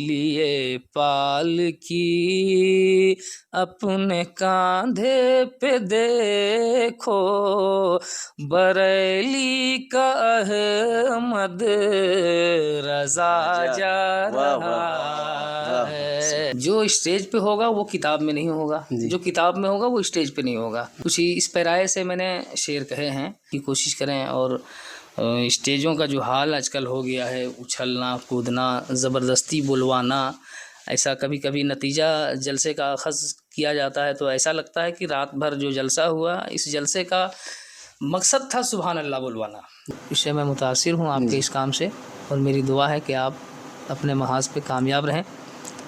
लिए पाल की अपने कांधे पे देखो, बरेली का अहमद रजा जा रहा है। जो स्टेज पे होगा वो किताब में नहीं होगा, जो किताब में होगा वो स्टेज पे नहीं होगा। कुछ ही इस पैराए से मैंने शेर कहे हैं कि कोशिश करें। और स्टेजों का जो हाल आजकल हो गया है, उछलना कूदना, ज़बरदस्ती बुलवाना, ऐसा कभी कभी नतीजा जलसे का अखज़ किया जाता है तो ऐसा लगता है कि रात भर जो जलसा हुआ, इस जलसे का मकसद था सुभान अल्लाह बुलवाना। इससे मैं मुतासिर हूँ आपके इस काम से, और मेरी दुआ है कि आप अपने महाज पे कामयाब रहें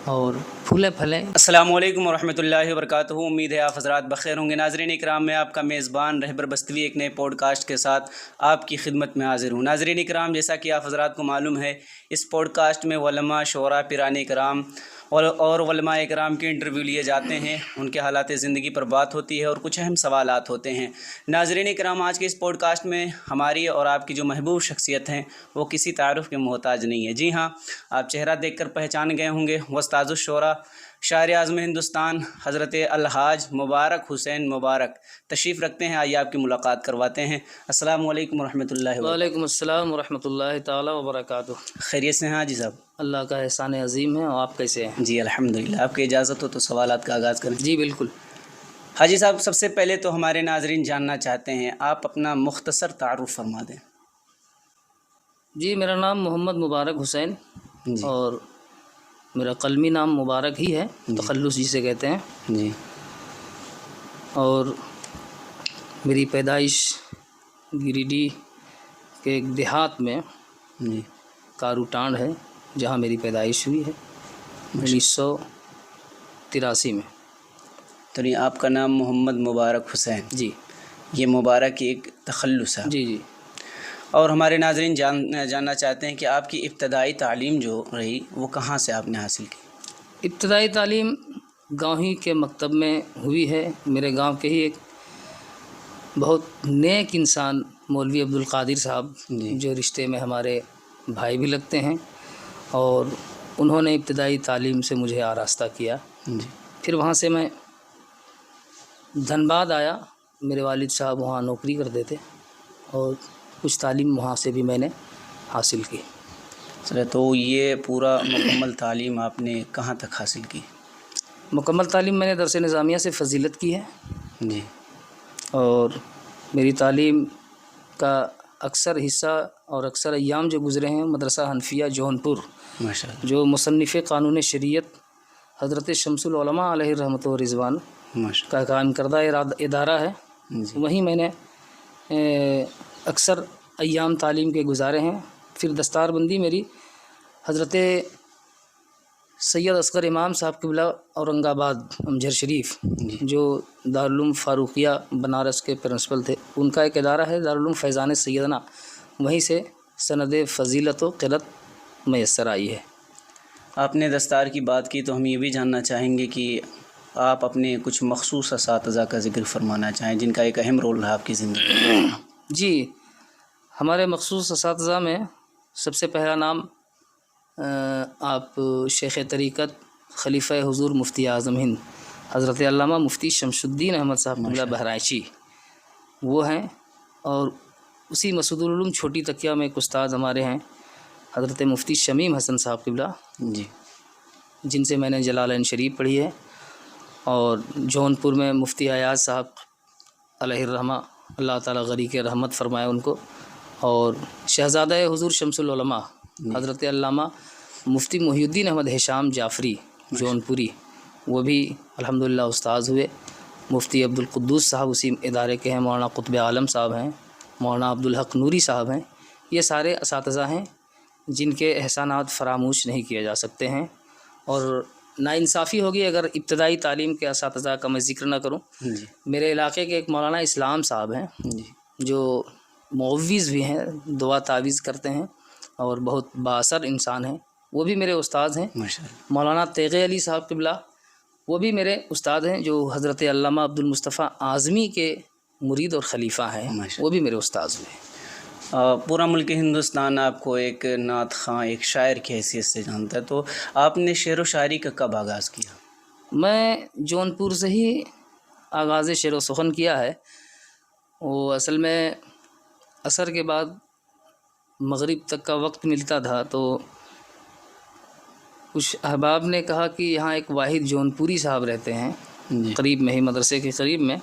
और फूले फलें। अस्सलामु अलैकुम वरहमतुल्लाहि वबरकातुहू। उम्मीद है आप हज़रात बख़ैर होंगे। नाज़रीन इकराम, मैं आपका मेज़बान रहबर बस्तवी एक नए पॉडकास्ट के साथ आपकी खिदमत में हाज़िर हूँ। नाज़रीन इकराम, जैसा कि आप हज़रात को मालूम है, इस पॉडकास्ट में उलमा, शोरा, पिराने इकराम और उलमा इकराम के इंटरव्यू लिए जाते हैं। उनके हालात ज़िंदगी पर बात होती है और कुछ अहम सवालात होते हैं। नाज़रीन इकराम, आज के इस पॉडकास्ट में हमारी और आपकी जो महबूब शख्सियत हैं वो किसी तारुफ़ के मोहताज नहीं है। जी हाँ, आप चेहरा देखकर पहचान गए होंगे। उस्तादुश शोरा, शायर आज़म हिंदुस्तान, हज़रत अलहाज मुबारक हुसैन मुबारक तशरीफ़ रखते हैं। आइए आपकी मुलाकात करवाते हैं। अस्सलामु अलैकुम वरहमतुल्लाहि वबरकातुहू। वालेकुम अस्सलाम वरहमतुल्लाहि ताला वबरकातुहू। खैरियत से हैं हाजी साहब? अल्लाह का एहसान अज़ीम है। और आप कैसे हैं? जी अल्हम्दुलिल्लाह। आपकी इजाज़त हो तो सवालात का आगाज़ करें। जी बिल्कुल। हाजी साहब, सबसे पहले तो हमारे नाज़रीन जानना चाहते हैं, आप अपना मुख्तसर तारुफ़ फरमा दें। जी, मेरा नाम मोहम्मद मुबारक हुसैन जी और मेरा कलमी नाम मुबारक ही है, तखल्लुस जिसे कहते हैं। जी और मेरी पैदाइश गिरिडीह के एक देहात में जी कारूटांड है, जहाँ मेरी पैदाइश हुई है 1983 में। तो नहीं, आपका नाम मोहम्मद मुबारक हुसैन, जी ये मुबारक एक तखल्लुस है। जी जी। और हमारे नाज़रीन जानना चाहते हैं कि आपकी इब्तदाई तालीम जो रही वो कहाँ से आपने हासिल की? इब्तदाई तालीम गाँव ही के मकतब में हुई है। मेरे गांव के ही एक बहुत नेक इंसान मौलवी अब्दुल कादिर साहब, जो रिश्ते में हमारे भाई भी लगते हैं, और उन्होंने इब्तदाई तालीम से मुझे आरास्ता किया। फिर वहाँ से मैं धनबाद आया। मेरे वालिद साहब वहाँ नौकरी करते थे और कुछ तालीम वहाँ से भी मैंने हासिल की। सर, तो ये पूरा मुकम्मल तालीम आपने कहाँ तक हासिल की? मुकम्मल तालीम मैंने दरस निज़ामिया से फ़जीलत की है जी। और मेरी तालीम का अक्सर हिस्सा और अक्सर अय्याम जो गुज़रे हैं मदरसा हनफिया जौनपुर, माशाअल्लाह, जो मुसन्निफ़ क़ानून शरीयत हज़रत शम्सुल उलमा अलैहि रहमत व रिज़वान का कायम करदा इदारा है, वहीं मैंने अक्सर अय्याम तालीम के गुज़ारे हैं। फिर दस्तारबंदी मेरी हज़रत सैयद असगर इमाम साहब क़िबला औरंगाबाद अमजर शरीफ, जो दारुल उलूम फ़ारूक़िया बनारस के प्रिंसिपल थे, उनका एक इदारा है दारुल उलूम फैज़ान सैयदना, वहीं से सनद फ़जीलत व क़िलत मैसर आई है। आपने दस्तार की बात की तो हम ये भी जानना चाहेंगे कि आप अपने कुछ मख़सूस असातिज़ा का ज़िक्र फरमाना चाहें जिनका एक अहम रोल रहा आपकी ज़िंदगी में। जी, हमारे मख़सूस असातिज़ा में सबसे पहला नाम आप शेख़ तरीक़त खलीफ़ा हुज़ूर मुफ्ती आज़म हिंद हज़रत अल्लामा मुफ्ती शमशुद्दीन अहमद साहब क़िबला बहराइची, वो हैं। और उसी मसूदुल उलूम छोटी तकिया में एक उस्ताद हमारे हैं हज़रत मुफ्ती शमीम हसन साहब क़िबला, जी, जिनसे जिनसे मैंने जलालैन शरीफ पढ़ी है। और जौनपुर में मुफ्ती अयाज़ साहब अलैहिर्रहमा, अल्लाह ताला गरी के रहमत फ़रमाए उनको। और शहज़ादा हुज़ूर शम्सुल उलमा हज़रत अल्लामा मुफ्ती मुहिउद्दीन अहमद हिशाम जाफ़री जौनपुरी, वो भी अल्हम्दुलिल्लाह उस्ताद हुए। मुफ्ती अब्दुल कुद्दूस साहब उसी इदारे के हैं। मौलाना कुतुब आलम साहब हैं, मौलाना अब्दुल हक नूरी साहब हैं। ये सारे असातिज़ा हैं जिनके एहसानात फ़रामोश नहीं किए जा सकते हैं। और नाइंसाफ़ी होगी अगर इब्तदाई तालीम के असातिज़ा का मैं ज़िक्र ना करूं। मेरे इलाके के एक मौलाना इस्लाम साहब हैं, जो मुअव्विज़ भी हैं, दुआ तावीज़ करते हैं और बहुत बाअसर इंसान हैं, वो भी मेरे उस्ताद हैं। मौलाना तेग़े अली साहब क़िबला, वो भी मेरे उस्ताद हैं, जो हज़रत अल्लामा अब्दुल मुस्तफ़ा आज़मी के मुरीद और ख़लीफ़ा हैं, वो भी मेरे उस्ताद हुए। पूरा मुल्क हिंदुस्तान आपको एक नात ख़ां, एक शायर की हैसियत से जानता है, तो आपने शेर व शायरी का कब आगाज़ किया? मैं जौनपुर से ही आगाज़ शेर व सुख़न किया है। वो असल में असर के बाद मग़रिब तक का वक्त मिलता था, तो कुछ अहबाब ने कहा कि यहाँ एक वाहिद जौनपुरी साहब रहते हैं जी। करीब में ही, मदरसे के करीब में,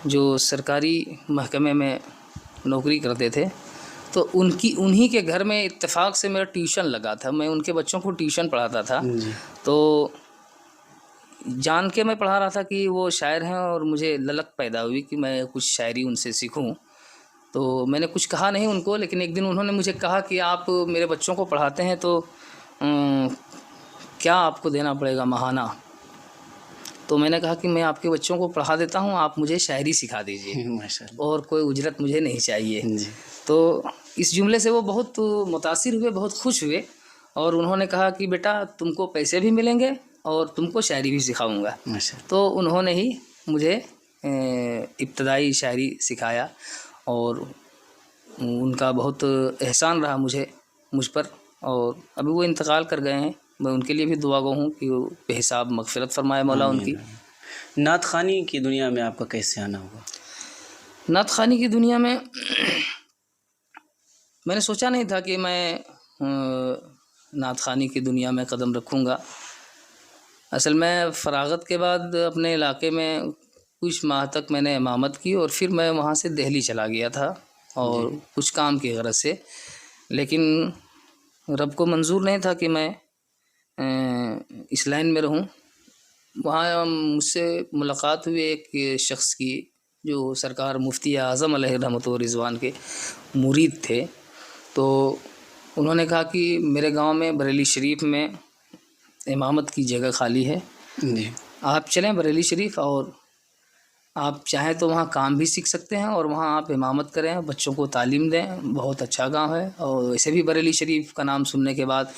जो सरकारी महकमे में नौकरी करते थे। तो उन्हीं के घर में इत्तेफाक से मेरा ट्यूशन लगा था। मैं उनके बच्चों को ट्यूशन पढ़ाता था। जी। तो जान के मैं पढ़ा रहा था कि वो शायर हैं और मुझे ललक पैदा हुई कि मैं कुछ शायरी उनसे सीखूं। तो मैंने कुछ कहा नहीं उनको, लेकिन एक दिन उन्होंने मुझे कहा कि आप मेरे बच्चों को पढ़ाते हैं तो क्या आपको देना पड़ेगा महाना। तो मैंने कहा कि मैं आपके बच्चों को पढ़ा देता हूँ, आप मुझे शायरी सिखा दीजिए माशाअल्लाह। और कोई उजरत मुझे नहीं चाहिए। जी। तो इस जुमले से वो बहुत मुतासिर हुए, बहुत खुश हुए और उन्होंने कहा कि बेटा तुमको पैसे भी मिलेंगे और तुमको शायरी भी सिखाऊंगा। माशाअल्लाह। तो उन्होंने ही मुझे इब्तदाई शायरी सिखाया और उनका बहुत एहसान रहा मुझ पर। और अभी वो इंतकाल कर गए हैं। मैं उनके लिए भी दुआ गो हूँ कि वो बेहिसाब मग़फ़िरत फ़रमाए मौला उनकी। नात ख़ानी की दुनिया में आपका कैसे आना हुआ? नात ख़ानी की दुनिया में मैंने सोचा नहीं था कि मैं नात ख़ानी की दुनिया में कदम रखूँगा। असल में फ़राग़त के बाद अपने इलाके में कुछ माह तक मैंने इमामत की और फिर मैं वहाँ से दिल्ली चला गया था और कुछ काम की गरज से। लेकिन रब को मंजूर नहीं था कि मैं इस लाइन में रहूं। वहाँ मुझसे मुलाकात हुई एक शख्स की जो सरकार मुफ्ती आज़म अलैहि रहमत व रिज़वान के मुरीद थे। तो उन्होंने कहा कि मेरे गांव में बरेली शरीफ में इमामत की जगह खाली है, जी। आप चलें बरेली शरीफ और आप चाहें तो वहाँ काम भी सीख सकते हैं और वहाँ आप इमामत करें, बच्चों को तालीम दें। बहुत अच्छा गांव है और वैसे भी बरेली शरीफ का नाम सुनने के बाद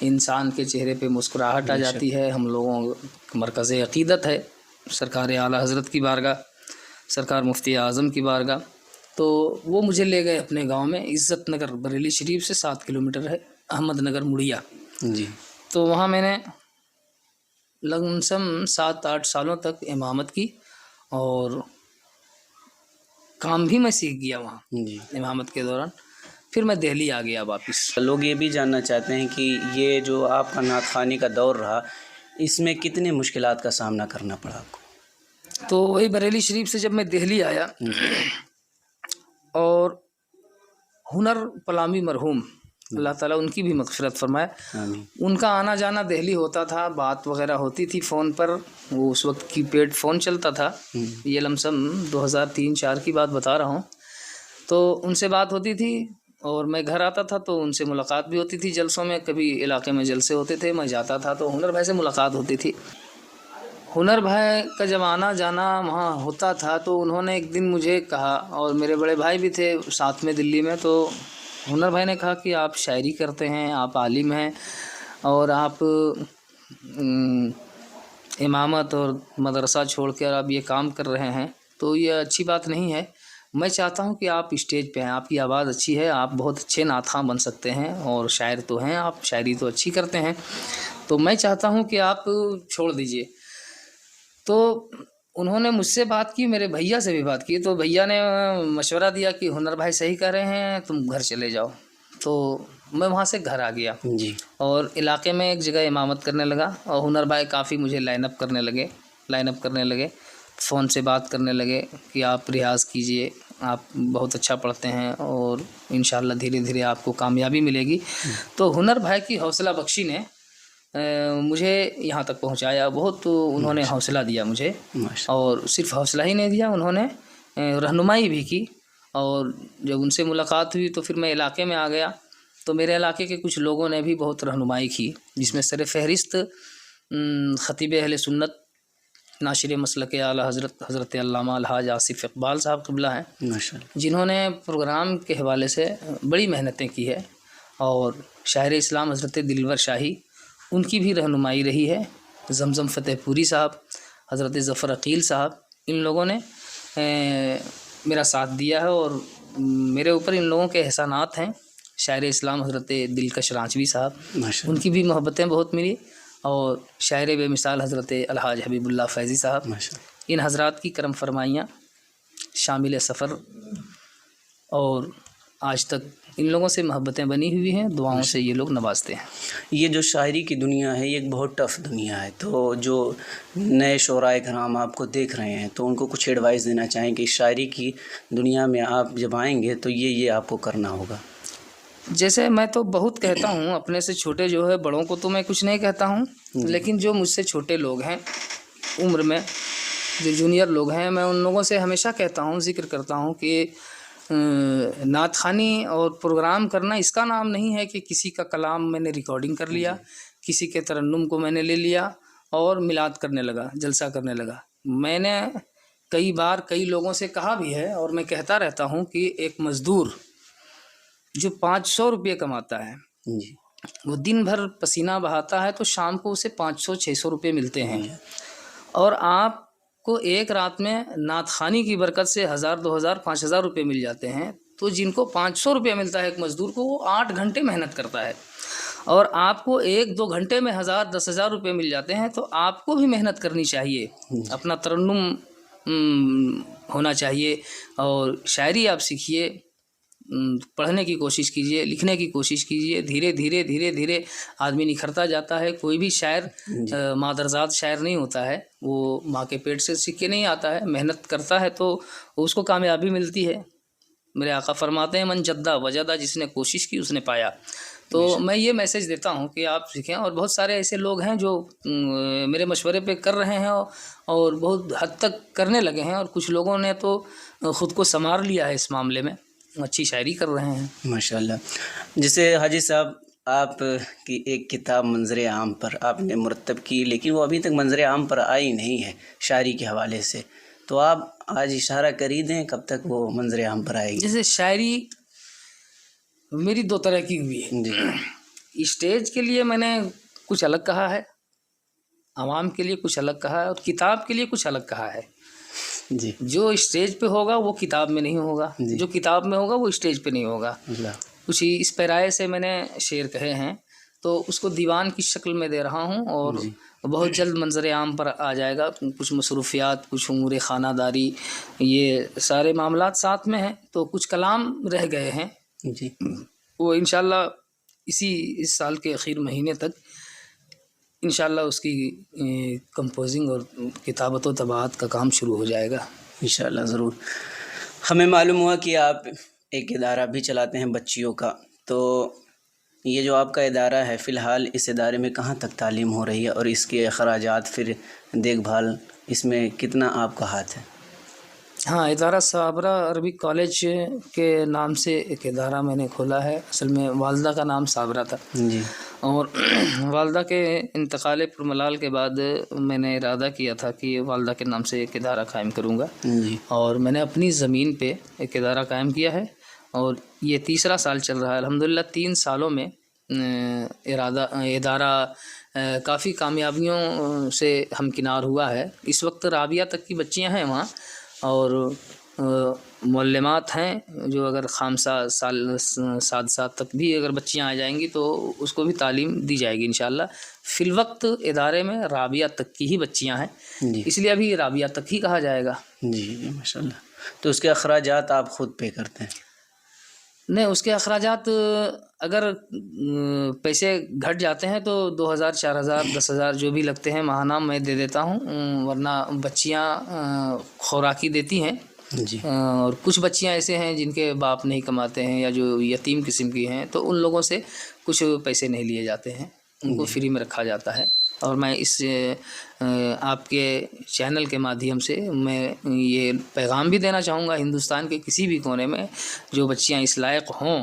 इंसान के चेहरे पे मुस्कुराहट आ जाती है। हम लोगों मरकज़ अक़ीदत है सरकार आला हज़रत की बारगाह, सरकार मुफ्ती आज़म की बारगाह। तो वो मुझे ले गए अपने गांव में, इज़्ज़त नगर बरेली शरीफ से 7 किलोमीटर है, अहमद नगर मुड़िया। जी। तो वहाँ मैंने लमसम 7-8 सालों तक इमामत की और काम भी मैं सीख गया वहाँ जी। इमामत के दौरान। फिर मैं दिल्ली आ गया वापस। लोग ये भी जानना चाहते हैं कि ये जो आपका नात ख़ानी का दौर रहा, इसमें कितने मुश्किलात का सामना करना पड़ा आपको? तो वही बरेली शरीफ से जब मैं दिल्ली आया और हुनर पलामी मरहूम, अल्लाह ताला उनकी भी मग़फ़िरत फ़रमाए, आमीन। उनका आना जाना दिल्ली होता था, बात वगैरह होती थी फ़ोन पर। वो उस वक्त कीपैड फ़ोन चलता था, ये लमसम 2003-4 की बात बता रहा हूँ। तो उनसे बात होती थी और मैं घर आता था तो उनसे मुलाकात भी होती थी जलसों में। कभी इलाके में जलसे होते थे, मैं जाता था तो हुनर भाई से मुलाकात होती थी। हुनर भाई का जब आना जाना वहाँ होता था तो उन्होंने एक दिन मुझे कहा, और मेरे बड़े भाई भी थे साथ में दिल्ली में, तो हुनर भाई ने कहा कि आप शायरी करते हैं, आप आलिम हैं और आप इमामत और मदरसा छोड़ कर आप ये काम कर रहे हैं, तो ये अच्छी बात नहीं है। मैं चाहता हूँ कि आप स्टेज पे हैं, आपकी आवाज़ अच्छी है, आप बहुत अच्छे नात ख़ां बन सकते हैं और शायर तो हैं आप, शायरी तो अच्छी करते हैं, तो मैं चाहता हूँ कि आप छोड़ दीजिए। तो उन्होंने मुझसे बात की, मेरे भैया से भी बात की, तो भैया ने मशवरा दिया कि हुनर भाई सही कर रहे हैं, तुम घर चले जाओ। तो मैं वहाँ से घर आ गया जी। और इलाके में एक जगह इमामत करने लगा और हुनर भाई काफ़ी मुझे लाइनअप करने लगे, फ़ोन से बात करने लगे कि आप रियाज़ कीजिए, आप बहुत अच्छा पढ़ते हैं और इंशाअल्लाह धीरे धीरे आपको कामयाबी मिलेगी। तो हुनर भाई की हौसला बख्शी ने मुझे यहाँ तक पहुँचाया। बहुत उन्होंने हौसला दिया मुझे, और सिर्फ हौसला ही नहीं दिया, उन्होंने रहनुमाई भी की। और जब उनसे मुलाकात हुई तो फिर मैं इलाके में आ गया, तो मेरे इलाके के कुछ लोगों ने भी बहुत रहनुमाई की, जिसमें सर फहरिस्त ख़तीब अहले सुन्नत नाशिर मसलक आला हज़रत अल्लामा अलहाज आसिफ़ इक़बाल साहब क़िबला हैं, माशाअल्लाह, जिन्होंने प्रोग्राम के हवाले से बड़ी मेहनतें की है। और शायर इस्लाम हज़रत दिलवर शाही, उनकी भी रहनुमाई रही है। ज़मज़म फ़तेहपुरी साहब, हज़रत ज़फ़र अकील साहब, इन लोगों ने मेरा साथ दिया है और मेरे ऊपर इन लोगों के एहसानात हैं। शायर इस्लाम हज़रत दिलकश रांचवी साहब, माशाल्लाह उनकी भी मोहब्बतें बहुत मिली, और शायर बेमिसाल हज़रत अलहाज हबीबुल्लाह फैज़ी साहब, माशाल्लाह। इन हज़रात की करम फरमाइयाँ शामिल सफ़र, और आज तक इन लोगों से मोहब्बतें बनी हुई हैं, दुआओं से ये लोग नवाजते हैं। ये जो शायरी की दुनिया है ये एक बहुत टफ़ दुनिया है, तो जो नए शोराए कराम आपको देख रहे हैं तो उनको कुछ एडवाइस देना चाहें कि शायरी की दुनिया में आप जब आएंगे तो ये आपको करना होगा। जैसे मैं तो बहुत कहता हूँ, अपने से छोटे जो है बड़ों को तो मैं कुछ नहीं कहता हूँ, लेकिन जो मुझसे छोटे लोग हैं उम्र में, जो जूनियर लोग हैं, मैं उन लोगों से हमेशा कहता हूँ, जिक्र करता हूँ कि नात ख़ानी और प्रोग्राम करना इसका नाम नहीं है कि किसी का कलाम मैंने रिकॉर्डिंग कर लिया, किसी के तरन्नुम को मैंने ले लिया और मिलाद करने लगा, जलसा करने लगा। मैंने कई बार कई लोगों से कहा भी है, और मैं कहता रहता हूँ कि एक मज़दूर जो 500 रुपये कमाता है, जी वो दिन भर पसीना बहाता है, तो शाम को उसे 500-600 रुपये मिलते हैं, और आपको एक रात में नात ख़ानी की बरकत से 1000, 2000, 5000 रुपये मिल जाते हैं। तो जिनको 500 रुपये मिलता है एक मज़दूर को, वो 8 घंटे मेहनत करता है, और आपको 1-2 घंटे में 1000, 10,000 रुपये मिल जाते हैं। तो आपको भी मेहनत करनी चाहिए, अपना तरन्नुम होना चाहिए, और शायरी आप सीखिए, पढ़ने की कोशिश कीजिए, लिखने की कोशिश कीजिए। धीरे धीरे धीरे धीरे आदमी निखरता जाता है। कोई भी शायर मादरजात शायर नहीं होता है, वो माँ के पेट से सीख के नहीं आता है, मेहनत करता है तो उसको कामयाबी मिलती है। मेरे आका फरमाते हैं, मन जद्दा वजदा, जिसने कोशिश की उसने पाया। तो मैं ये मैसेज देता हूँ कि आप सीखें, और बहुत सारे ऐसे लोग हैं जो मेरे मशवरे पे कर रहे हैं, और बहुत हद तक करने लगे हैं, और कुछ लोगों ने तो ख़ुद को संवार लिया है इस मामले में, अच्छी शायरी कर रहे हैं माशाल्लाह। जैसे हाजी साहब, आप की एक किताब मंजर आम पर आपने मुरतब की, लेकिन वो अभी तक मंजर आम पर आई नहीं है शायरी के हवाले से, तो आप आज इशारा कर ही दें कब तक वो मंजर आम पर आएगी। जैसे शायरी मेरी 2 तरह की हुई है जी स्टेज के लिए मैंने कुछ अलग कहा है, आवाम के लिए कुछ अलग कहा है, और किताब के लिए कुछ अलग कहा है। जी जो स्टेज पे होगा वो किताब में नहीं होगा, जो किताब में होगा वो स्टेज पे नहीं होगा। कुछ ही इस पैराए से मैंने शेर कहे हैं, तो उसको दीवान की शक्ल में दे रहा हूँ, और बहुत जल्द मंजर आम पर आ जाएगा। कुछ मसरूफियात, कुछ उमूर ख़ानादारी, ये सारे मामलात साथ में हैं, तो कुछ कलाम रह गए हैं जी, वो इंशाल्लाह इस साल के आखिर महीने तक इंशाल्लाह उसकी कंपोजिंग और किताबत व तबाअत का काम शुरू हो जाएगा इंशाल्लाह ज़रूर। हमें मालूम हुआ कि आप एक इदारा भी चलाते हैं बच्चियों का, तो ये जो आपका इदारा है फ़िलहाल इस इदारे में कहाँ तक तालीम हो रही है, और इसके अखराजात फिर देखभाल इसमें कितना आपका हाथ है? हाँ, इदारा साबरा अरबिक कॉलेज के नाम से एक इदारा मैंने खोला है। असल में वालदा का नाम साबरा था जी, और वालदा के इंतकाल पुरमलाल के बाद मैंने इरादा किया था कि वालदा के नाम से एक इदारा कायम करूँगा, जी, और मैंने अपनी ज़मीन पे एक इदारा कायम किया है, और ये तीसरा साल चल रहा है। अल्हम्दुलिल्लाह 3 सालों में इदारा काफ़ी कामयाबियों से हमकिनार हुआ है। इस वक्त राबिया तक की बच्चियां हैं वहाँ, और मुअल्लिमात हैं जो अगर खामसा साल तक भी अगर बच्चियां आ जाएंगी तो उसको भी तालीम दी जाएगी इंशाअल्लाह। फ़िलवक्त इदारे में राबिया तक की ही बच्चियां हैं, इसलिए अभी राबिया तक ही कहा जाएगा। जी माशाल्लाह। तो उसके अखराजात आप ख़ुद पे करते हैं? नहीं, उसके अखराजात अगर पैसे घट जाते हैं तो 2000, 4000, 10,000 जो भी लगते हैं माहाना मैं दे देता हूँ, वरना बच्चियाँ खुराकी देती हैं जी, और कुछ बच्चियाँ ऐसे हैं जिनके बाप नहीं कमाते हैं या जो यतीम किस्म की हैं, तो उन लोगों से कुछ पैसे नहीं लिए जाते हैं, उनको फ्री में रखा जाता है। और मैं इस आपके चैनल के माध्यम से मैं ये पैगाम भी देना चाहूँगा हिंदुस्तान के किसी भी कोने में जो बच्चियाँ इस लायक हों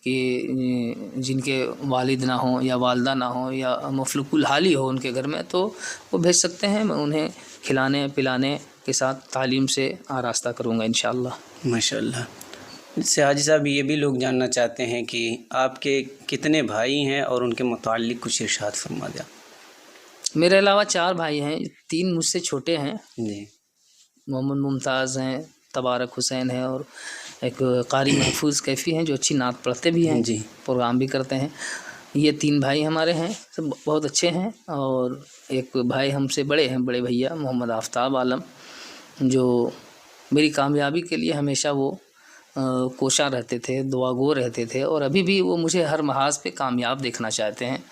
कि जिनके वालिद ना हों या वालदा ना हों या मफलूकुल हाली हो उनके घर में, तो वो भेज सकते हैं। मैं उन्हें खिलाने पिलाने के साथ तालीम से आरास्ता करूँगा इंशाअल्लाह। माशाल्लाह। इससे हाजी साहब ये भी लोग जानना चाहते हैं कि आपके कितने भाई हैं और उनके मुताल्लिक़ कुछ इरशाद फरमा दें। मेरे अलावा 4 भाई हैं, 3 मुझसे छोटे हैं। जी, मोहम्मद मुमताज़ हैं, तबारक हुसैन है और एक कारी महफूज कैफ़ी हैं जो अच्छी नात पढ़ते भी हैं, जी। प्रोग्राम भी करते हैं। ये 3 भाई हमारे हैं, सब बहुत अच्छे हैं। और एक भाई हमसे बड़े हैं, बड़े भैया मोहम्मद आफ्ताब आलम, जो मेरी कामयाबी के लिए हमेशा वो कोशा रहते थे, दुआगो रहते थे, और अभी भी वो मुझे हर महाज पे कामयाब देखना चाहते हैं।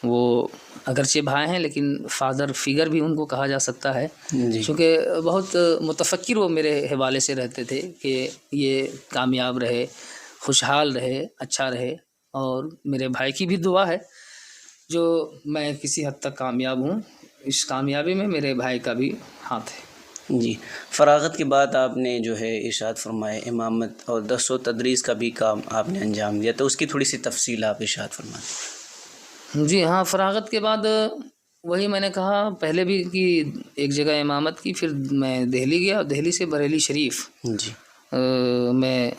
वो अगरचे भाई हैं लेकिन फ़ादर फिगर भी उनको कहा जा सकता है, जी। क्योंकि बहुत मुतफ़क्किर वो मेरे हवाले से रहते थे कि ये कामयाब रहे, खुशहाल रहे, अच्छा रहे। और मेरे भाई की भी दुआ है जो मैं किसी हद तक कामयाब हूँ, इस कामयाबी में मेरे भाई का भी हाथ है। जी। फ़राग़त के बाद आपने जो है इरशाद फ़रमाया इमामत और दर्स व तदरीस का भी काम आपने अंजाम दिया, तो उसकी थोड़ी-सी तफ़सील आप इरशाद फ़रमाएँ। जी हाँ, फ़राग़त के बाद वही मैंने कहा पहले भी कि एक जगह इमामत की, फिर मैं दिल्ली गया, दिल्ली से बरेली शरीफ जी। मैं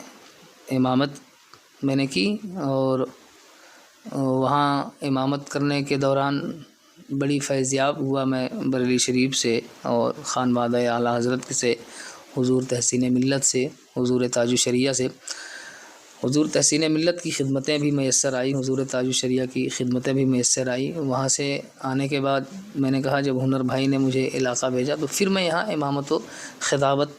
इमामत मैंने की। और वहाँ इमामत करने के दौरान बड़ी फ़ैज़याब हुआ मैं बरेली शरीफ से, और ख़ानवादा आला हज़रत से, हुज़ूर तहसीन मिल्लत से, हुज़ूर ताजुल शरिया से। हुज़ूर तहसीन मिल्लत की खिदमतें भी मैसर आई, हुज़ूर ताजुल शरिया की खिदमतें भी मैसर आई। वहाँ से आने के बाद मैंने कहा जब हुनर भाई ने मुझे इलाक़ा भेजा तो फिर मैं यहाँ इमामत व ख़िताबत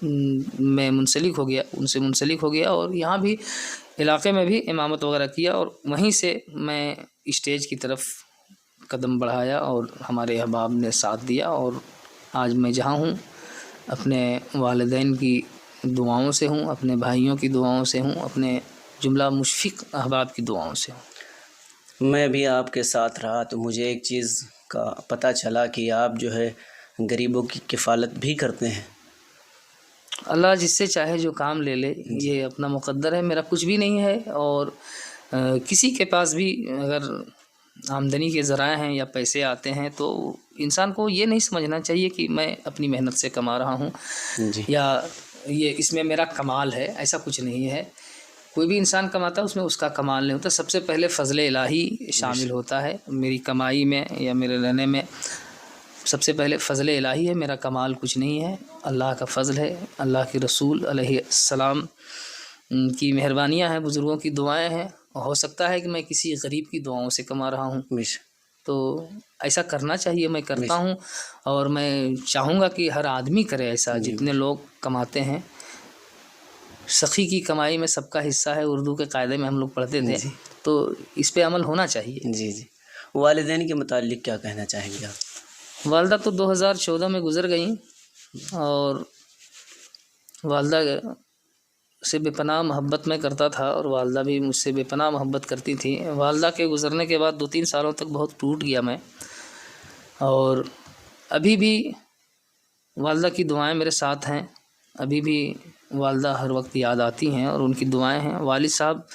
में मुंसलिक हो गया, उनसे मुंसलिक हो गया, और यहाँ भी इलाक़े में भी इमामत वग़ैरह किया, और वहीं से मैं स्टेज की तरफ कदम बढ़ाया और हमारे अहबाब ने साथ दिया। और आज मैं जहाँ हूँ अपने वालिदैन की दुआओं से हूँ, अपने भाइयों की दुआओं से हूँ, अपने जुमला मुशफ़िक़ अहबाब की दुआओं से हूँ। मैं भी आपके साथ रहा तो मुझे एक चीज़ का पता चला कि आप जो है गरीबों की किफ़ालत भी करते हैं। अल्लाह जिससे चाहे जो काम ले ले, ये अपना मुक़द्दर है। मेरा कुछ भी नहीं है, और किसी के पास भी अगर आमदनी के ज़राए हैं या पैसे आते हैं तो इंसान को ये नहीं समझना चाहिए कि मैं अपनी मेहनत से कमा रहा हूँ जी। या ये इसमें मेरा कमाल है। ऐसा कुछ नहीं है। कोई भी इंसान कमाता है उसमें उसका कमाल नहीं होता। सबसे पहले फ़ज़ल इलाही शामिल होता है मेरी कमाई में या मेरे रहने में। सबसे पहले फ़ज़ल इलाही है, मेरा कमाल कुछ नहीं है, अल्लाह का फ़ज़ल है, अल्लाह के रसूल अलैहिस्सलाम की मेहरबानियाँ हैं, बुज़ुर्गों की दुआएं हैं। हो सकता है कि मैं किसी गरीब की दुआओं से कमा रहा हूँ, तो ऐसा करना चाहिए, मैं करता हूँ। और मैं चाहूँगा कि हर आदमी करे ऐसा, जितने लोग कमाते हैं। सखी की कमाई में सबका हिस्सा है, उर्दू के कायदे में हम लोग पढ़ते थे, तो इस पे अमल होना चाहिए। जी जी। वालिदैन के मुताल्लिक़ क्या कहना चाहेंगे आप? वालदा तो 2014 में गुज़र गई, और वालदा से बेपनाह मोहब्बत मैं करता था, और वालदा भी मुझसे बेपनाह मोहब्बत करती थी। वालदा के गुज़रने के बाद 2-3 सालों तक बहुत टूट गया मैं, और अभी भी वालदा की दुआएं मेरे साथ हैं। अभी भी वालदा हर वक्त याद आती हैं और उनकी दुआएं हैं। वालिद साहब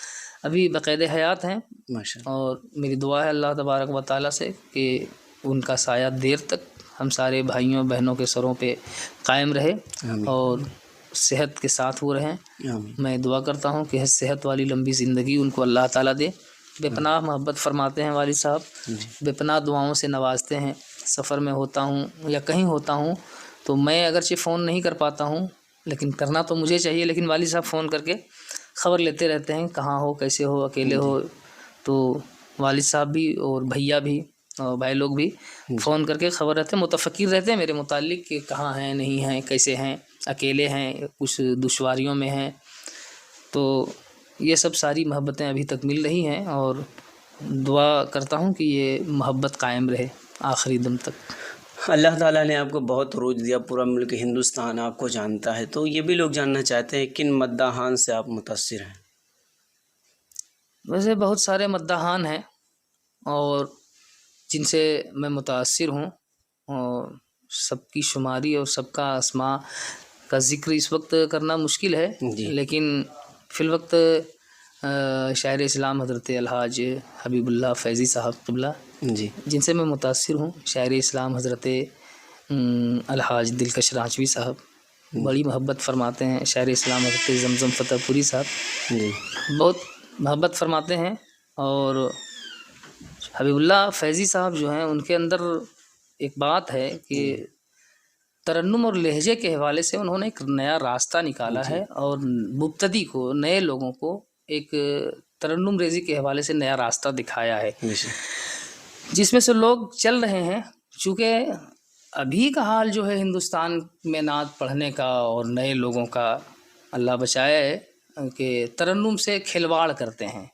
अभी बक़ैद हयात हैं, माशाअल्लाह। और मेरी दुआ है अल्लाह तबारक व तआला से कि उनका साया देर तक हम सारे भाइयों बहनों के सरों पे कायम रहे और सेहत के साथ वो रहें। मैं दुआ करता हूँ कि सेहत वाली लंबी ज़िंदगी उनको अल्लाह ताला दे। बेपनाह मोहब्बत फरमाते हैं वालिद साहब, बेपनाह दुआओं से नवाजते हैं। सफ़र में होता हूँ या कहीं होता हूँ तो मैं अगरचे फ़ोन नहीं कर पाता हूँ, लेकिन करना तो मुझे चाहिए, लेकिन वालिद साहब फ़ोन करके ख़बर लेते रहते हैं, कहाँ हो, कैसे हो, अकेले हो। तो वालिद साहब भी और भैया भी और भाई लोग भी फ़ोन करके ख़बर रहते हैं, मुतफ़क्किर रहते हैं मेरे मुताल्लिक़ कि कहाँ हैं, नहीं हैं, कैसे हैं, अकेले हैं, कुछ दुश्वारियों में हैं। तो ये सब सारी मोहब्बतें अभी तक मिल रही हैं, और दुआ करता हूँ कि ये मोहब्बत कायम रहे आखिरी दम तक। अल्लाह ताला ने आपको बहुत रोज़ दिया, पूरा मुल्क हिंदुस्तान आपको जानता है, तो ये भी लोग जानना चाहते हैं किन मद्दाहान से आप मुतासिर हैं? वैसे बहुत सारे मद्दाहान हैं और जिनसे मैं मुतासिर हूँ, और सबकी शुमारी और सबका अस्मा का ज़िक्र इस वक्त करना मुश्किल है, लेकिन फ़िलवक्त शायर इस्लाम हज़रत अलहाज हबीबुल्लाह फैज़ी साहब क़िबला जी, जिनसे मैं मुतासिर हूँ। शायर इस्लाम हज़रत अलहाज दिलकश रांचवी साहब बड़ी मोहब्बत फ़रमाते हैं। शायर इस्लाम हज़रत ज़मज़म फ़तेहपुरी साहब जी, बहुत मोहब्बत फ़रमाते हैं। और हबीबुल्लाह फैज़ी साहब जो हैं, उनके अंदर एक बात है कि तरन्नुम और लहजे के हवाले से उन्होंने एक नया रास्ता निकाला है और मुब्तदी को, नए लोगों को एक तरन्नुम रेज़ी के हवाले से नया रास्ता दिखाया है, जिसमें से लोग चल रहे हैं। चूँकि अभी का हाल जो है हिंदुस्तान में नात पढ़ने का और नए लोगों का, अल्लाह बचाए, कि तरन्नुम से खिलवाड़ करते हैं।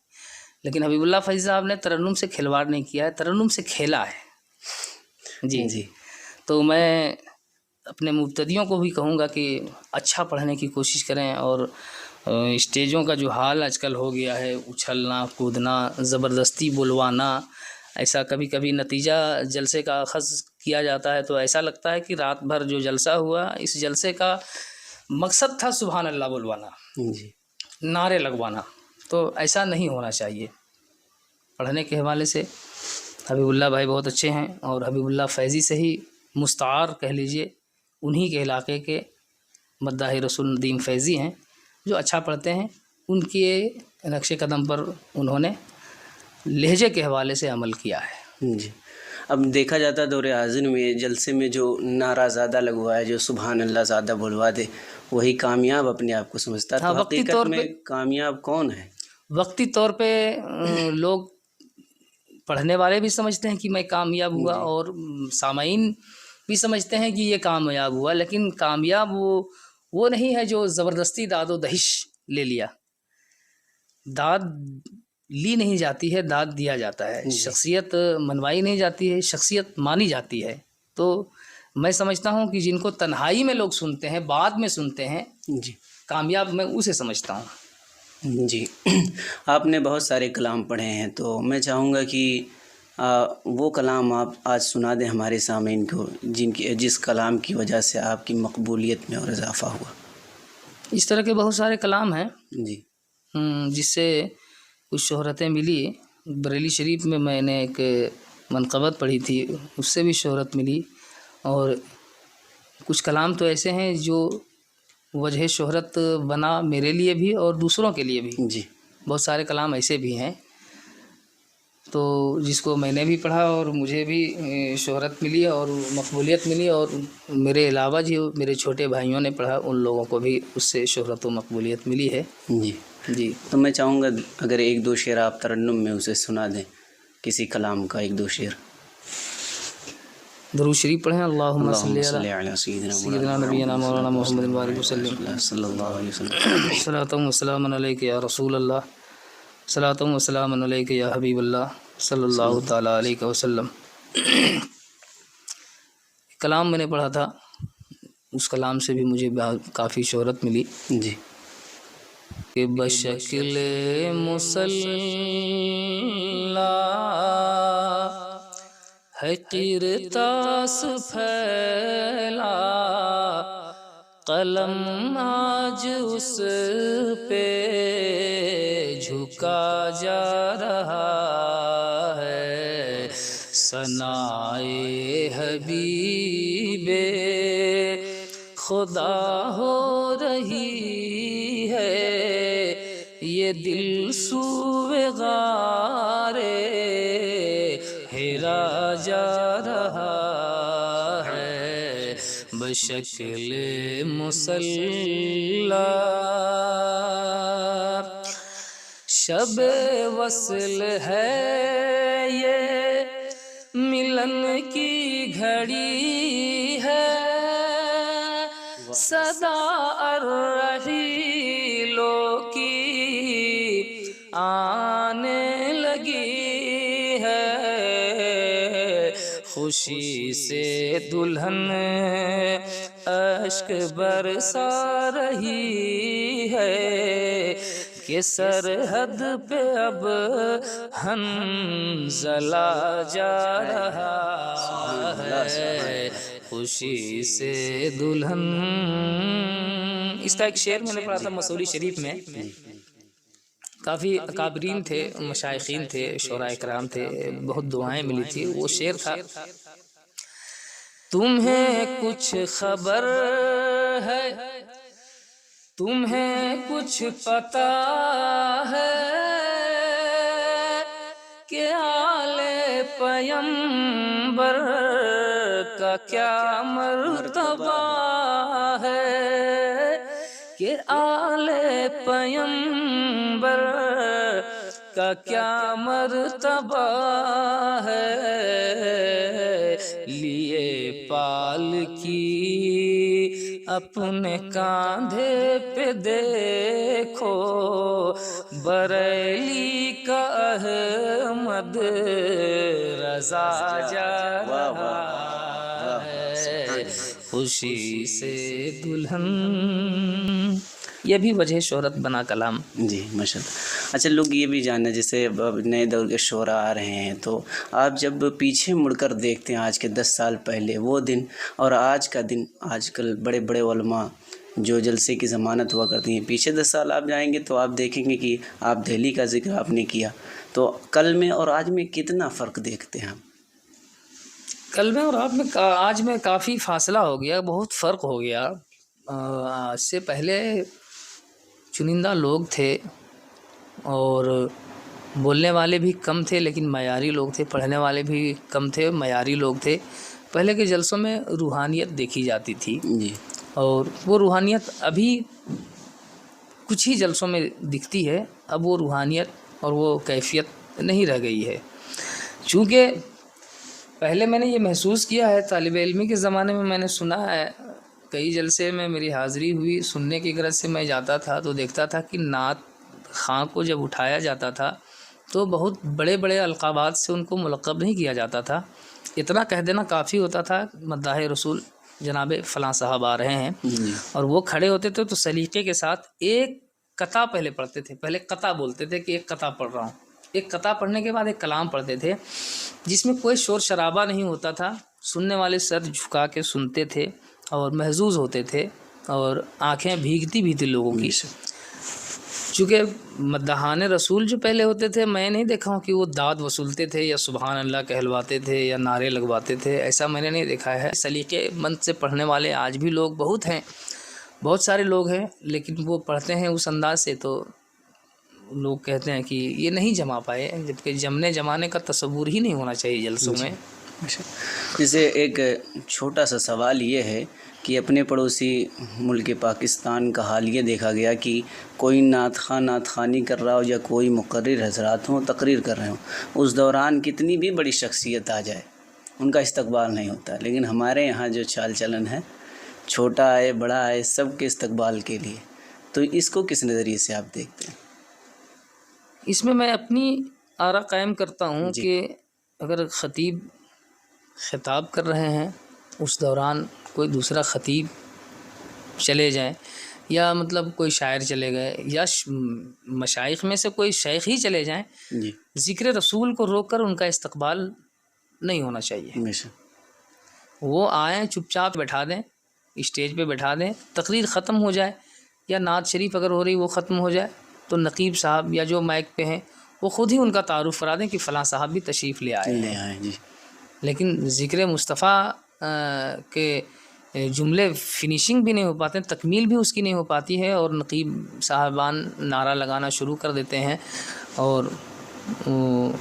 लेकिन हबीबुल्लाह फ़ैज़ी साहब ने तरन्नुम से खिलवाड़ नहीं किया है, तरन्नुम से खेला है। जी। तो मैं अपने मुब्तदियों को भी कहूँगा कि अच्छा पढ़ने की कोशिश करें और स्टेजों का जो हाल आजकल हो गया है, उछलना कूदना, ज़बरदस्ती बुलवाना, ऐसा कभी कभी नतीजा जलसे का अख़ज़ किया जाता है तो ऐसा लगता है कि रात भर जो जलसा हुआ, इस जलसे का मकसद था सुभान अल्लाह बुलवाना, नारे लगवाना। तो ऐसा नहीं होना चाहिए। पढ़ने के हवाले से हबीबुल्लाह भाई बहुत अच्छे हैं और हबीबुल्लाह फ़ैज़ी से ही मुस्तार कह लीजिए, उन्हीं के इलाके के मद्दाह रसूल नदीम फ़ैज़ी हैं जो अच्छा पढ़ते हैं। उनके नक्शे कदम पर उन्होंने लहजे के हवाले से अमल किया है। जी। अब देखा जाता है दौरे हाज़िर में जलसे में जो नारा ज़्यादा लगवाए, जो सुभान अल्लाह ज़्यादा बुलवा दे, वही कामयाब अपने आप को समझता है। हाँ, तो वक्ती हकीकत तौर में पे कामयाब कौन है? वक्ती तौर पे लोग पढ़ने वाले भी समझते हैं कि मैं कामयाब हुआ और सामाईन भी समझते हैं कि ये कामयाब हुआ, लेकिन कामयाब वो नहीं है जो ज़बरदस्ती दादो दहिश ले लिया। दाद ली नहीं जाती है, दाद दिया जाता है। शख्सियत मनवाई नहीं जाती है, शख्सियत मानी जाती है। तो मैं समझता हूँ कि जिनको तन्हाई में लोग सुनते हैं, बाद में सुनते हैं, कामयाब मैं उसे समझता हूँ। जी। आपने बहुत सारे कलाम पढ़े हैं, तो मैं चाहूँगा कि वो कलाम आप आज सुना दें हमारे सामीन को, जिस कलाम की वजह से आपकी मकबूलियत में और इजाफ़ा हुआ। इस तरह के बहुत सारे कलाम हैं जी, जिससे कुछ शोहरतें मिली। बरेली शरीफ में मैंने एक मनक़बत पढ़ी थी, उससे भी शोहरत मिली। और कुछ कलाम तो ऐसे हैं जो वजह शोहरत बना मेरे लिए भी और दूसरों के लिए भी। जी। बहुत सारे कलाम ऐसे भी हैं तो जिसको मैंने भी पढ़ा और मुझे भी शोहरत मिली और मकबूलियत मिली, और मेरे अलावा जो मेरे छोटे भाइयों ने पढ़ा उन लोगों को भी उससे शोहरत व मकबूलियत मिली है। जी। तो मैं चाहूँगा अगर एक दो शेर आप तरन्नुम में उसे सुना दें, किसी कलाम का एक दो शेर। दुरूद शरीफ पढ़ें। अल्लाहुम्मा सल्ली अला सय्यिदिना नबीना मौलाना मुहम्मदिन व आलिहि वसल्लम। सल्लल्लाहु वसल्लम अलैका या रसूल अल्लाह, सलातुम व सलामुन अलैका या हबीब अल्लाह सल्लल्लाहु तआला अलैहि वसल्लम। कलाम मैंने पढ़ा था, उस कलाम से भी मुझे काफ़ी शोहरत मिली। जी। कि बशकिले मुसल्ला है क़िरतास फैला, कलम आज उस पे झुका जा रहा है। सनाए हबीबे खुदा हो रही है, ये दिल सूवे गारे हेरा जा रहा है। बशक्ले मुसल्ला शब वसल है, ये मिलन की घड़ी है। सदा अर्रहीलो की आने लगी है, खुशी से दुल्हन अश्क बरसा रही है, कि सरहद पे अब हंज़ला जा रहा है, खुशी से दुल्हन। इसका एक शेर मैंने पढ़ा था मसूरी शरीफ में। काफ़ी अकाबरीन थे, मशाइखीन थे, शोरा इकराम थे, बहुत दुआएं मिली थी। वो शेर था, तुम्हें कुछ खबर है, तुम्हें कुछ पता है, कि आले पैगंबर का क्या मर्तबा है कि आले पैगंबर का क्या मर्तबा है। लिए पालकी अपने कांधे पे देखो बरेली का अहमद रजा जा रहा है खुशी से दुल्हन। ये भी वजह शोहरत बना कलाम। जी माशाल्लाह। अच्छा, लोग ये भी जानना, जैसे अब नए दौर के शोरा आ रहे हैं, तो आप जब पीछे मुड़कर देखते हैं आज के 10 साल पहले वो दिन और आज का दिन, आजकल बड़े बड़े उलमा जो जलसे की ज़मानत हुआ करती हैं, पीछे 10 साल आप जाएंगे तो आप देखेंगे कि आप दिल्ली का जिक्र आपने किया, तो कल में और आज में कितना फ़र्क देखते हैं आप? कल में और आज में काफ़ी फासला हो गया, बहुत फ़र्क हो गया। आज से पहले चुनिंदा लोग थे और बोलने वाले भी कम थे, लेकिन मयारी लोग थे, पढ़ने वाले भी कम थे, मयारी लोग थे। पहले के जलसों में रूहानियत देखी जाती थी जी। और वो रूहानियत अभी कुछ ही जलसों में दिखती है। अब वो रूहानियत और वो कैफियत नहीं रह गई है। चूँकि पहले मैंने ये महसूस किया है, तालिब इल्मी के ज़माने में मैंने सुना है, कई जलसे में मेरी हाज़िरी हुई, सुनने की गरज से मैं जाता था तो देखता था कि नात ख़ां को जब उठाया जाता था तो बहुत बड़े बड़े अलक़ाबात से उनको मुलक़ब नहीं किया जाता था। इतना कह देना काफ़ी होता था, मद्दाह रसूल जनाब फ़लाँ साहब आ रहे हैं, और वो खड़े होते थे तो सलीक़े के साथ एक कता पहले पढ़ते थे। पहले कता बोलते थे कि एक कता पढ़ रहा हूँ। एक कता पढ़ने के बाद एक कलाम पढ़ते थे जिसमें कोई शोर शराबा नहीं होता था। सुनने वाले सर झुका के सुनते थे और महजूज़ होते थे और आँखें भीगती भी थी लोगों की। चूँकि मद्दाहान रसूल जो पहले होते थे, मैं नहीं देखा हूँ कि वो दाद वसूलते थे या सुबहान अल्लाह कहलवाते थे या नारे लगवाते थे, ऐसा मैंने नहीं देखा है। सलीक़े मंद से पढ़ने वाले आज भी लोग बहुत हैं, बहुत सारे लोग हैं, लेकिन वो पढ़ते हैं उस अंदाज से तो लोग कहते हैं कि ये नहीं जमा पाए, जबकि जमाने का तसव्वुर ही नहीं होना चाहिए जलसों में। जैसे एक छोटा सा सवाल ये है कि अपने पड़ोसी मुल्क पाकिस्तान का हाल ये देखा गया कि कोई नात खानी कर रहा हो या कोई मुक़र्रिर हज़रात हों तकरीर कर रहे हों, उस दौरान कितनी भी बड़ी शख्सियत आ जाए उनका इस्तकबाल नहीं होता। लेकिन हमारे यहाँ जो चाल चलन है, छोटा आए बड़ा आए सबके इस्तकबाल के लिए, तो इसको किस नज़रिए से आप देखते हैं? इसमें मैं अपनी आरा कायम करता हूँ कि अगर ख़तीब ख़िताब कर रहे हैं, उस दौरान कोई दूसरा ख़तीब चले जाए या मतलब कोई शायर चले गए या मशाइख में से कोई शेख ही चले जाएं, ज़िक्र रसूल को रोक कर उनका इस्तकबाल नहीं होना चाहिए। वो आएँ, चुपचाप बैठा दें, स्टेज पे बैठा दें, तकरीर ख़त्म हो जाए या नात शरीफ अगर हो रही वो ख़त्म हो जाए तो नकीब साहब या जो माइक पे हैं वो ख़ुद ही उनका तारुफ़ करा दें कि फ़लाँ साहब भी तशरीफ़ ले आए हैं। लेकिन ज़िक्र मुस्तफ़ा के जुमले फिनिशिंग भी नहीं हो पाते, तकमील भी उसकी नहीं हो पाती है और नकीब साहबान नारा लगाना शुरू कर देते हैं और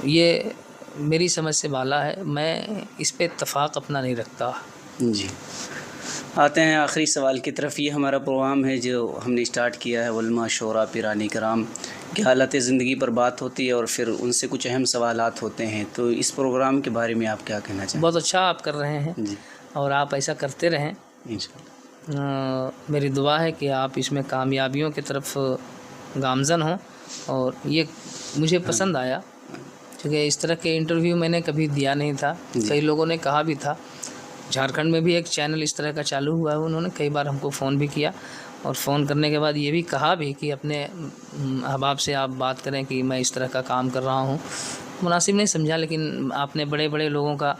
ये मेरी समझ से बाला है। मैं इस पे इत्तफ़ाक़ अपना नहीं रखता। जी, आते हैं आखिरी सवाल की तरफ। ये हमारा प्रोग्राम है जो हमने स्टार्ट किया है, उलमा शोरा पिरानी कराम की हालत ज़िंदगी पर बात होती है और फिर उनसे कुछ अहम सवालात होते हैं। तो इस प्रोग्राम के बारे में आप क्या कहना चाहें? बहुत अच्छा आप कर रहे हैं जी, और आप ऐसा करते रहें इंशाअल्लाह। मेरी दुआ है कि आप इसमें कामयाबियों की तरफ गामज़न हों और ये मुझे पसंद आया, क्योंकि इस तरह के इंटरव्यू मैंने कभी दिया नहीं था। कई लोगों ने कहा भी था, झारखंड में भी एक चैनल इस तरह का चालू हुआ है, उन्होंने कई बार हमको फ़ोन भी किया और फ़ोन करने के बाद ये भी कहा भी कि अपने अहबाब से आप बात करें कि मैं इस तरह का काम कर रहा हूँ। मुनासिब नहीं समझा, लेकिन आपने बड़े बड़े लोगों का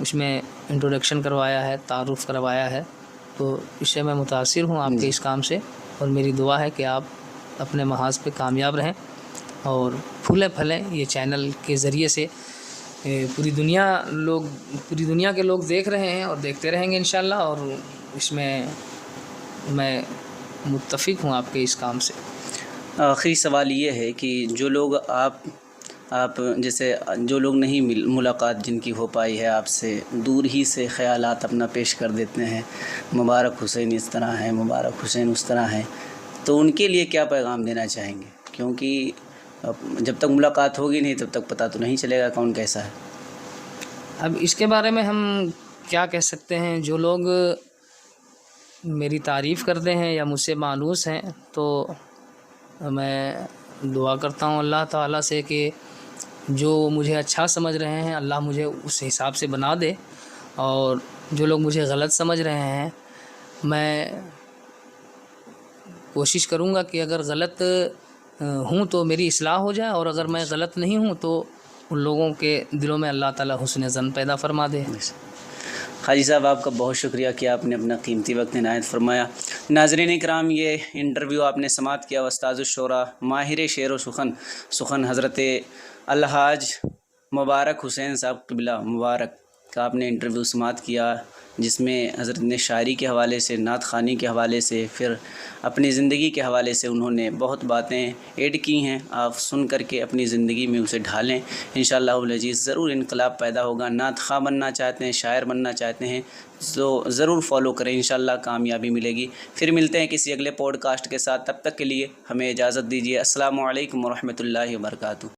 उसमें इंट्रोडक्शन करवाया है, तारुफ़ करवाया है, तो इससे मैं मुतासिर हूँ आपके इस काम से और मेरी दुआ है कि आप अपने महाज पे कामयाब रहें और फूलें फलें। ये चैनल के ज़रिए से पूरी दुनिया के लोग देख रहे हैं और देखते रहेंगे इंशाअल्लाह, और इसमें मैं मुत्तफ़िक़ हूँ आपके इस काम से। आखिरी सवाल ये है कि जो लोग आप आप जैसे जो लोग नहीं मुलाकात जिनकी हो पाई है आपसे, दूर ही से ख़यालात अपना पेश कर देते हैं, मुबारक हुसैन इस तरह है, मुबारक हुसैन उस तरह है, तो उनके लिए क्या पैगाम देना चाहेंगे? क्योंकि जब तक मुलाकात होगी नहीं तब तक पता तो नहीं चलेगा कौन कैसा है। अब इसके बारे में हम क्या कह सकते हैं, जो लोग मेरी तारीफ़ करते हैं या मुझसे मानूस हैं, तो मैं दुआ करता हूँ अल्लाह ताला से कि जो मुझे अच्छा समझ रहे हैं अल्लाह मुझे उस हिसाब से बना दे, और जो लोग मुझे गलत समझ रहे हैं मैं कोशिश करूँगा कि अगर गलत हूँ तो मेरी इस्लाह हो जाए, और अगर मैं गलत नहीं हूँ तो उन लोगों के दिलों में अल्लाह ताला हुस्न ज़न पैदा फरमा दे। हाजी साहब, आपका बहुत शुक्रिया कि आपने अपना कीमती वक्त इनायत फरमाया। नाज़रीन इकराम, ये इंटरव्यू आपने समाप्त किया उस्ताद-उश-शोरा माहिर शेर व सुखन हज़रत अलहाज मुबारक हुसैन साहब क़िबला मुबारक का आपने इंटरव्यू समाप्त किया, जिसमें हज़रत ने शायरी के हवाले से, नात ख़ानी के हवाले से, फिर अपनी ज़िंदगी के हवाले से उन्होंने बहुत बातें ऐड की हैं। आप सुन करके अपनी ज़िंदगी में उसे ढालें, इंशाअल्लाहुल अज़ीज़ ज़रूर इनकलाब पैदा होगा। नात ख़्वाह बनना चाहते हैं, शायर बनना चाहते हैं तो ज़रूर फॉलो करें, इंशाअल्लाह कामयाबी मिलेगी। फिर मिलते हैं किसी अगले पॉडकास्ट के साथ, तब तक के लिए हमें इजाज़त दीजिए। अस्सलामु अलैकुम व रहमतुल्लाहि व बरकातुहू।